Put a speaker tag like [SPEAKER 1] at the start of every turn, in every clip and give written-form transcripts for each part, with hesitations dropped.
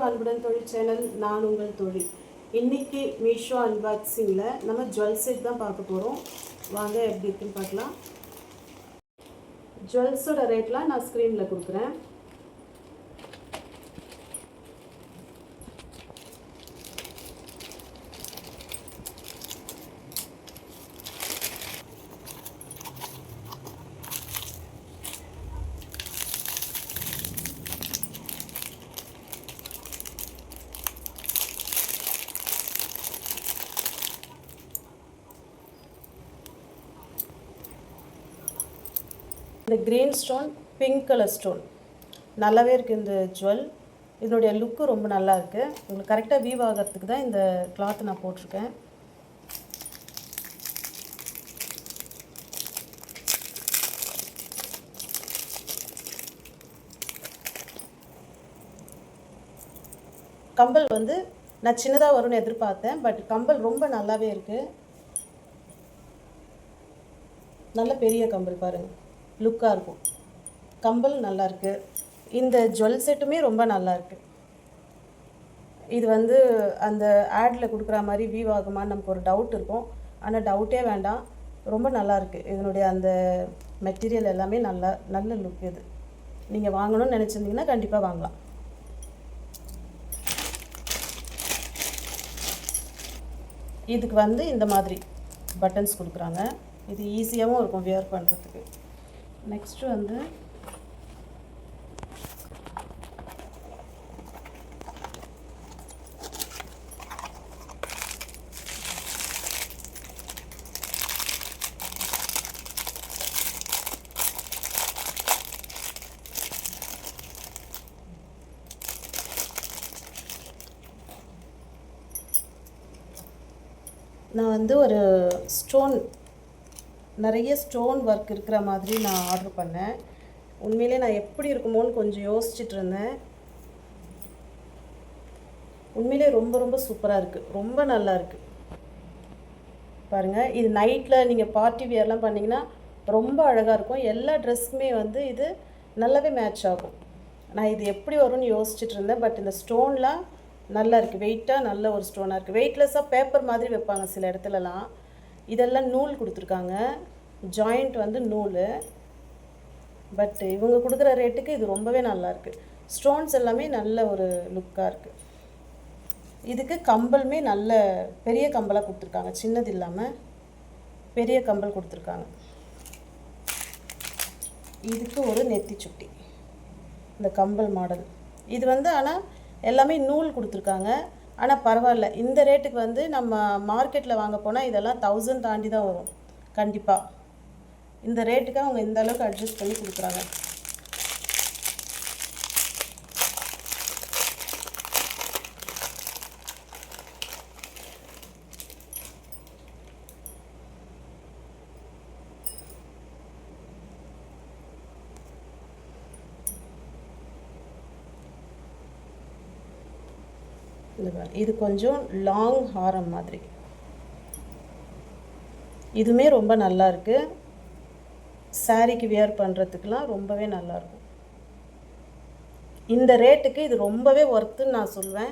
[SPEAKER 1] அன்புடன் தொழில் சேனல். நான் உங்கள் தொழில். இன்றைக்கி மீஷோ அன்பாக்சிங்கில் நம்ம ஜுவல் செட் தான் பார்க்க போகிறோம். வாங்க எப்படி இருக்குன்னு பார்க்கலாம். ஜுவல்ஸோட ரேட்லாம் நான் ஸ்க்ரீனில் கொடுக்குறேன். இந்த green stone, pink colour stone நல்லாவே இருக்குது. இந்த ஜுவல் இதனுடைய லுக்கு ரொம்ப நல்லா இருக்குது. உங்களுக்கு கரெக்டாக வீவ் ஆகிறதுக்கு தான் இந்த கிளாத் நான் போட்டிருக்கேன். கம்பல் வந்து நான் சின்னதாக வரும்னு எதிர்பார்த்தேன், பட் கம்பல் ரொம்ப நல்லாவே இருக்குது. நல்ல பெரிய கம்பல் பாருங்கள், லுக்காக இருக்கும். கம்பல் நல்லாயிருக்கு. இந்த ஜுவல் செட்டுமே ரொம்ப நல்லாயிருக்கு. இது வந்து அந்த ஆடில் கொடுக்குற மாதிரி வீவ் ஆகுமான்னு நமக்கு ஒரு டவுட் இருக்கும். ஆனால் டவுட்டே வேண்டாம், ரொம்ப நல்லாயிருக்கு. இதனுடைய அந்த மெட்டீரியல் எல்லாமே நல்ல லுக். இது நீங்கள் வாங்கணும்னு நினச்சிருந்தீங்கன்னா கண்டிப்பாக வாங்கலாம். இதுக்கு வந்து இந்த மாதிரி பட்டன்ஸ் கொடுக்குறாங்க. இது ஈஸியாகவும் இருக்கும் வியர் பண்ணுறதுக்கு. நெக்ஸ்ட்டு வந்து நான் வந்து ஒரு நிறைய ஸ்டோன் ஒர்க் இருக்கிற மாதிரி நான் ஆர்டர் பண்ணேன். உண்மையிலே நான் எப்படி இருக்குமோன்னு கொஞ்சம் யோசிச்சுட்டு இருந்தேன். உண்மையிலே ரொம்ப சூப்பராக இருக்குது, ரொம்ப நல்லா இருக்குது. பாருங்கள், இது நைட்டில் நீங்கள் பார்ட்டி வியர்லாம் பண்ணிங்கன்னா ரொம்ப அழகாக இருக்கும். எல்லா ட்ரெஸ்ஸுமே வந்து இது நல்லாவே மேட்ச் ஆகும். நான் இது எப்படி வரும்னு யோசிச்சுட்டு இருந்தேன். பட் இந்த ஸ்டோன்லாம் நல்லா இருக்குது. வெயிட்டாக நல்ல ஒரு ஸ்டோனாக இருக்குது. வெயிட்லெஸ்ஸாக பேப்பர் மாதிரி வைப்பாங்க சில இடத்துலலாம். இதெல்லாம் நூல் கொடுத்துருக்காங்க. ஜாயிண்ட் வந்து நூல். பட் இவங்க கொடுக்குற ரேட்டுக்கு இது ரொம்பவே நல்லாயிருக்கு. ஸ்டோன்ஸ் எல்லாமே நல்ல ஒரு லுக்காக இருக்குது. இதுக்கு கம்பலுமே நல்ல பெரிய கம்பலாக கொடுத்துருக்காங்க. சின்னது இல்லாமல் பெரிய கம்பல் கொடுத்துருக்காங்க. இதுக்கு ஒரு நெத்தி சுட்டி, இந்த கம்பல் மாடல். இது வந்து ஆனால் எல்லாமே நூல் கொடுத்துருக்காங்க. ஆனால் பரவாயில்ல, இந்த ரேட்டுக்கு வந்து நம்ம மார்க்கெட்டில் வாங்க போனால் இதெல்லாம் 1000 தாண்டி தான் வரும் கண்டிப்பாக. இந்த ரேட்டுக்கு அவங்க இந்த அளவுக்கு அட்ஜஸ்ட் பண்ணி கொடுக்குறாங்க. இது கொஞ்சம் லாங் ஹாரம் மாதிரி. இதுவுமே ரொம்ப நல்லா இருக்கு. சாரிக்கு வியர் பண்ணுறதுக்கெலாம் ரொம்பவே நல்லாயிருக்கும். இந்த ரேட்டுக்கு இது ரொம்பவே ஒர்த்துன்னு நான் சொல்வேன்.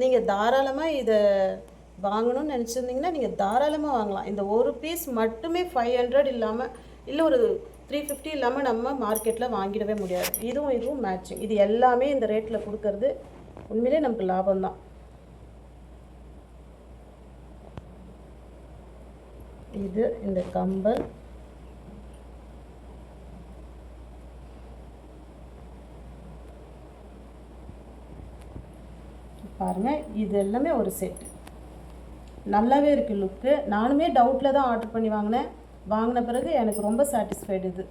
[SPEAKER 1] நீங்கள் தாராளமாக இதை வாங்கணும்னு நினச்சிருந்தீங்கன்னா நீங்கள் தாராளமாக வாங்கலாம். இந்த ஒரு பீஸ் மட்டுமே 500 இல்லாமல், இல்லை ஒரு 350 இல்லாமல் நம்ம மார்க்கெட்டில் வாங்கிடவே முடியாது. இதுவும் மேட்சிங். இது எல்லாமே இந்த ரேட்டில் கொடுக்கறது உண்மையிலே நமக்கு லாபம்தான். இது இந்த கம்பல், பாருங்கள், இது எல்லாமே ஒரு செட்டு. நல்லாவே இருக்குது லுக்கு. நானுமே டவுட்டில் தான் ஆர்டர் பண்ணி வாங்கின பிறகு எனக்கு ரொம்ப சாட்டிஸ்ஃபைடு. இது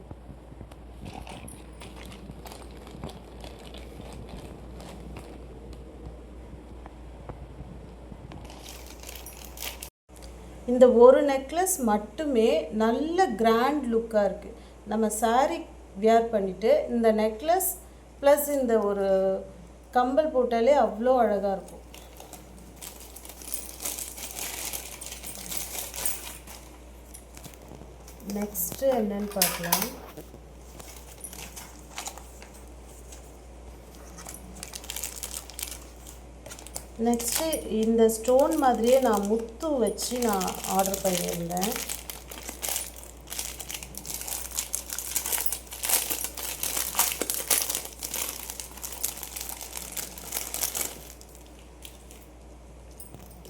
[SPEAKER 1] இந்த ஒரு நெக்லஸ் மட்டுமே நல்ல கிராண்ட் லுக்காக இருக்குது. நம்ம சாரி வியர் பண்ணிவிட்டு இந்த நெக்லஸ் ப்ளஸ் இந்த ஒரு கம்பல் போட்டாலே அவ்வளோ அழகாக இருக்கும். நெக்ஸ்ட்டு என்னன்னு பார்க்கலாம். நெக்ஸ்ட்டு இந்த ஸ்டோன் மாதிரியே நான் முத்து வச்சு நான் ஆர்டர் பண்ணியிருந்தேன்.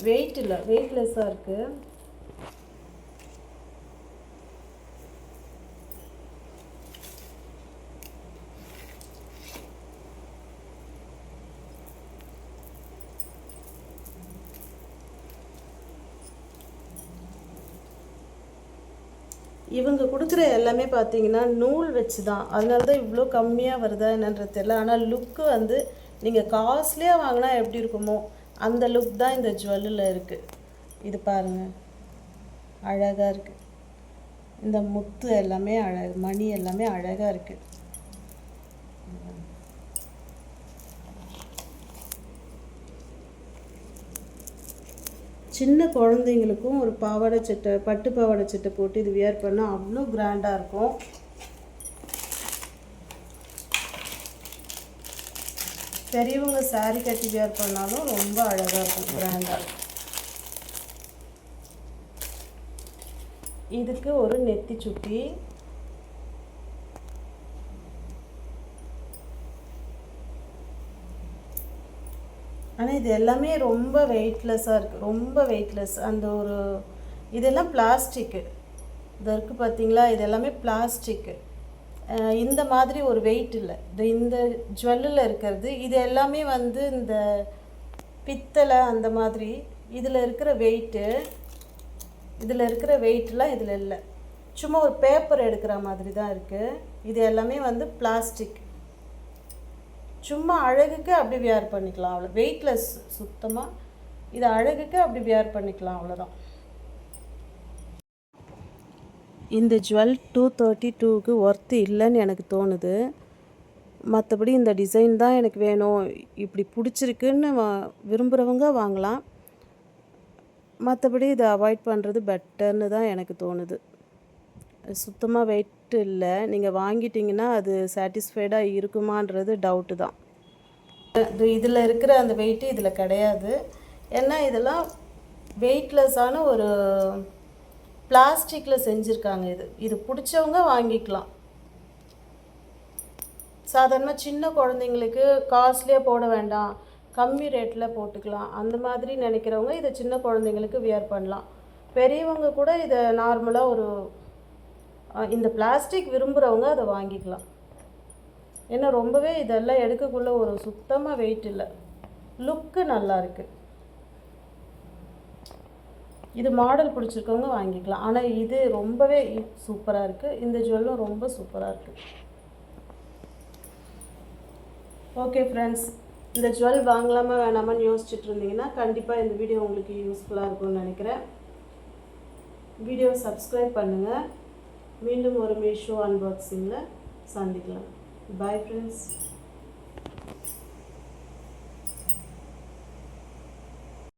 [SPEAKER 1] வெயிட் இல்லை, வெயிட்லெஸ்ஸாக இருக்குது. இவங்க கொடுக்குற எல்லாமே பார்த்தீங்கன்னா நூல் வச்சு தான், அதனால தான் இவ்வளோ கம்மியாக வருதா என்னன்றது தெரியல. ஆனால் லுக்கு வந்து நீங்கள் காஸ்ட்லியாக வாங்கினா எப்படி இருக்குமோ அந்த லுக் தான் இந்த ஜுவல்லில் இருக்குது. இது பாருங்கள், அழகாக இருக்குது. இந்த முத்து எல்லாமே அழகு, மணி எல்லாமே அழகாக இருக்குது. சின்ன குழந்தைங்களுக்கும் ஒரு பாவாடை சட்டை, பட்டு பாவாடை சட்டை போட்டு இது வியர் பண்ணால் அவ்வளோ கிராண்டாக இருக்கும். பெரியவங்க சாரீ கட்டி வியர் பண்ணாலும் ரொம்ப அழகாக இருக்கும், கிராண்டாக. இதுக்கு ஒரு நெத்தி சுட்டி. ஆனால் இது எல்லாமே ரொம்ப வெயிட்லெஸ்ஸாக இருக்குது, ரொம்ப வெயிட்லெஸ். அந்த ஒரு இதெல்லாம் பிளாஸ்டிக்கு, இது இருக்குது பார்த்தீங்களா, இது எல்லாமே பிளாஸ்டிக்கு. இந்த மாதிரி ஒரு வெயிட் இல்லை. இந்த ஜுவல்லில் இருக்கிறது இது எல்லாமே வந்து இந்த பித்தளை அந்த மாதிரி. இதில் இருக்கிற வெயிட்லாம் இதில் இல்லை. சும்மா ஒரு பேப்பர் எடுக்கிற மாதிரி தான் இருக்குது. இது எல்லாமே வந்து பிளாஸ்டிக். சும்மா அழகுக்கு அப்படி வியர் பண்ணிக்கலாம், அவ்வளோ வெயிட்லெஸ் சுத்தமாக. இது அழகுக்கு அப்படி வியர் பண்ணிக்கலாம், அவ்வளோதான். இந்த ஜுவல் 232க்கு ஒர்த்து இல்லைன்னு எனக்கு தோணுது. மற்றபடி இந்த டிசைன் தான் எனக்கு வேணும், இப்படி பிடிச்சிருக்குன்னு விரும்புகிறவங்க வாங்கலாம். மற்றபடி இதை அவாய்ட் பண்ணுறது பெட்டர்னு தான் எனக்கு தோணுது. சுத்தமாக வெயிட் இல்லை. நீங்கள் வாங்கிட்டிங்கன்னா அது சாட்டிஸ்ஃபைடாக இருக்குமான்றது டவுட்டு தான். இதில் இருக்கிற அந்த வெயிட்டு இதில் கிடையாது. ஏன்னா இதெல்லாம் வெயிட்லெஸ்ஸான ஒரு பிளாஸ்டிக்கில் செஞ்சுருக்காங்க. இது பிடிச்சவங்க வாங்கிக்கலாம். சாதாரணமாக சின்ன குழந்தைங்களுக்கு காஸ்ட்லியாக போட வேண்டாம், கம்மி ரேட்டில் போட்டுக்கலாம், அந்த மாதிரி நினைக்கிறவங்க இதை சின்ன குழந்தைங்களுக்கு வியர் பண்ணலாம். பெரியவங்க கூட இதை நார்மலாக ஒரு இந்த பிளாஸ்டிக் விரும்புகிறவங்க அதை வாங்கிக்கலாம். ஏன்னா ரொம்பவே இதெல்லாம் எடுக்கக்குள்ள ஒரு சுத்தமாக வெயிட் இல்லை, லுக்கு நல்லா இருக்குது. இது மாடல் பிடிச்சிருக்கவங்க வாங்கிக்கலாம். ஆனால் இது ரொம்பவே சூப்பராக இருக்குது. இந்த ஜுவல்லும் ரொம்ப சூப்பராக இருக்குது. ஓகே ஃப்ரெண்ட்ஸ், இந்த ஜுவல் வாங்கலாமா வேணாமான்னு யோசிச்சுட்டு இருந்தீங்கன்னா கண்டிப்பாக இந்த வீடியோ உங்களுக்கு யூஸ்ஃபுல்லாக இருக்கும்னு நினைக்கிறேன். வீடியோவை சப்ஸ்கிரைப் பண்ணுங்கள். மீண்டும் ஒரு மீஷோ அன்பாக்சிங்கில் சந்திக்கலாம். Bye friends.